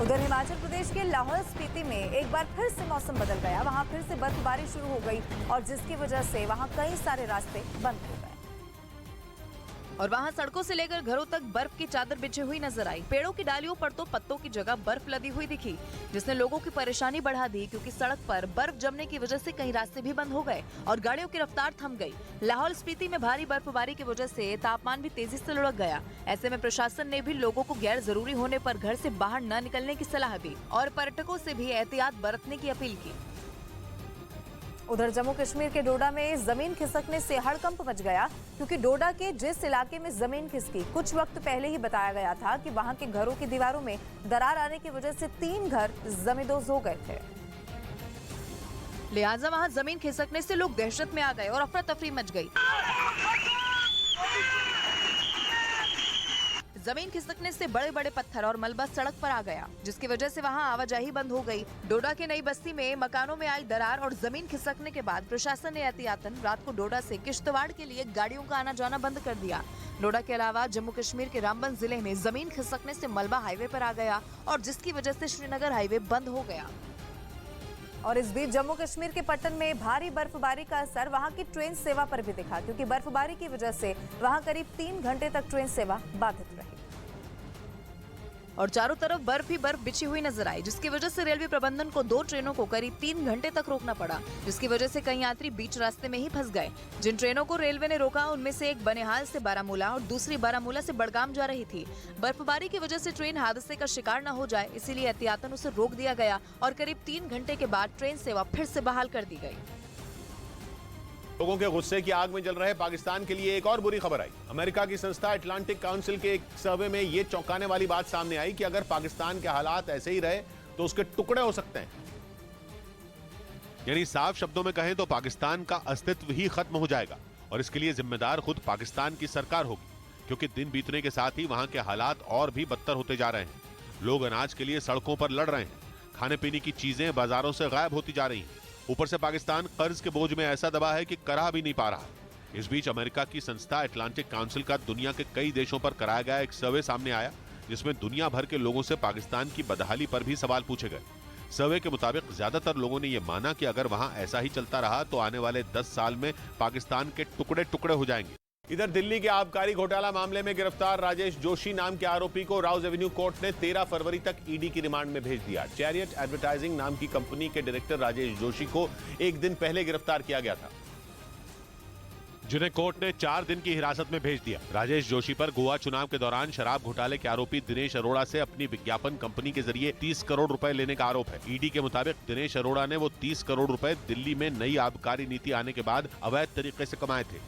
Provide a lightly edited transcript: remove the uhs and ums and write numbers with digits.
उधर हिमाचल प्रदेश के लाहौल स्पीति में एक बार फिर से मौसम बदल गया। वहां फिर से बर्फबारी शुरू हो गई और जिसकी वजह से वहां कई सारे रास्ते बंद हो गए और वहां सड़कों से लेकर घरों तक बर्फ की चादर बिछी हुई नजर आई। पेड़ों की डालियों पर तो पत्तों की जगह बर्फ लदी हुई दिखी, जिसने लोगों की परेशानी बढ़ा दी, क्योंकि सड़क पर बर्फ जमने की वजह से कई रास्ते भी बंद हो गए और गाड़ियों की रफ्तार थम गई। लाहौल स्पीति में भारी बर्फबारी की वजह से तापमान भी तेजी से लुढ़क गया। ऐसे में प्रशासन ने भी लोगों को गैर जरूरी होने पर घर से बाहर न निकलने की सलाह दी और पर्यटकों से भी एहतियात बरतने की अपील की। उधर जम्मू कश्मीर के डोडा में जमीन खिसकने से हड़कंप मच गया, क्योंकि डोडा के जिस इलाके में जमीन खिसकी कुछ वक्त पहले ही बताया गया था कि वहां के घरों की दीवारों में दरार आने की वजह से 3 घर जमींदोज हो गए थे। लिहाजा वहां जमीन खिसकने से लोग दहशत में आ गए और अफरा तफरी मच गई। जमीन खिसकने से बड़े बड़े पत्थर और मलबा सड़क पर आ गया, जिसकी वजह से वहां आवाजाही बंद हो गई। डोडा के नई बस्ती में मकानों में आई दरार और जमीन खिसकने के बाद प्रशासन ने एहतियातन रात को डोडा से किश्तवाड़ के लिए गाड़ियों का आना जाना बंद कर दिया। डोडा के अलावा जम्मू कश्मीर के रामबन जिले में जमीन खिसकने से मलबा हाईवे पर आ गया और जिसकी वजह से श्रीनगर हाईवे बंद हो गया। और इस बीच जम्मू कश्मीर के पट्टन में भारी बर्फबारी का असर वहां की ट्रेन सेवा पर भी दिखा, क्योंकि बर्फबारी की वजह से वहां करीब 3 घंटे तक ट्रेन सेवा बाधित रही और चारों तरफ बर्फ ही बर्फ बिछी हुई नजर आई, जिसकी वजह से रेलवे प्रबंधन को 2 ट्रेनों को करीब 3 घंटे तक रोकना पड़ा, जिसकी वजह से कई यात्री बीच रास्ते में ही फंस गए। जिन ट्रेनों को रेलवे ने रोका उनमें से एक बनिहाल से बारामूला और दूसरी बारामूला से बड़गाम जा रही थी। बर्फबारी की वजह से ट्रेन हादसे का शिकार न हो जाए, इसीलिए एहतियातन उसे रोक दिया गया और करीब 3 घंटे के बाद ट्रेन सेवा फिर से बहाल कर दी गई। लोगों के गुस्से की आग में जल रहे पाकिस्तान के लिए एक और बुरी खबर आई। अमेरिका की संस्था अटलांटिक काउंसिल के एक सर्वे में यह चौंकाने वाली बात सामने आई कि अगर पाकिस्तान के हालात ऐसे ही रहे तो उसके टुकड़े हो सकते हैं। यानी साफ शब्दों में कहें तो पाकिस्तान का अस्तित्व ही खत्म हो जाएगा और इसके लिए जिम्मेदार खुद पाकिस्तान की सरकार होगी, क्योंकि दिन बीतने के साथ ही वहां के हालात और भी बदतर होते जा रहे हैं। लोग अनाज के लिए सड़कों पर लड़ रहे हैं, खाने पीने की चीजें बाजारों से गायब होती जा रही हैं। ऊपर से पाकिस्तान कर्ज के बोझ में ऐसा दबा है कि करा भी नहीं पा रहा। इस बीच अमेरिका की संस्था अटलांटिक काउंसिल का दुनिया के कई देशों पर कराया गया एक सर्वे सामने आया, जिसमें दुनिया भर के लोगों से पाकिस्तान की बदहाली पर भी सवाल पूछे गए। सर्वे के मुताबिक ज्यादातर लोगों ने यह माना कि अगर वहां ऐसा ही चलता रहा तो आने वाले 10 साल में पाकिस्तान के टुकड़े टुकड़े हो जाएंगे। इधर दिल्ली के आबकारी घोटाला मामले में गिरफ्तार राजेश जोशी नाम के आरोपी को राउज एवेन्यू कोर्ट ने 13 फरवरी तक ईडी की रिमांड में भेज दिया। चैरियट एडवर्टाइजिंग नाम की कंपनी के डायरेक्टर राजेश जोशी को एक दिन पहले गिरफ्तार किया गया था, जिन्हें कोर्ट ने 4 दिन की हिरासत में भेज दिया। राजेश जोशी पर गोवा चुनाव के दौरान शराब घोटाले के आरोपी दिनेश अरोड़ा से अपनी विज्ञापन कंपनी के जरिए 30 करोड़ रुपए लेने का आरोप है। ईडी के मुताबिक दिनेश अरोड़ा ने वो 30 करोड़ रुपए दिल्ली में नई आबकारी नीति आने के बाद अवैध तरीके से कमाए थे।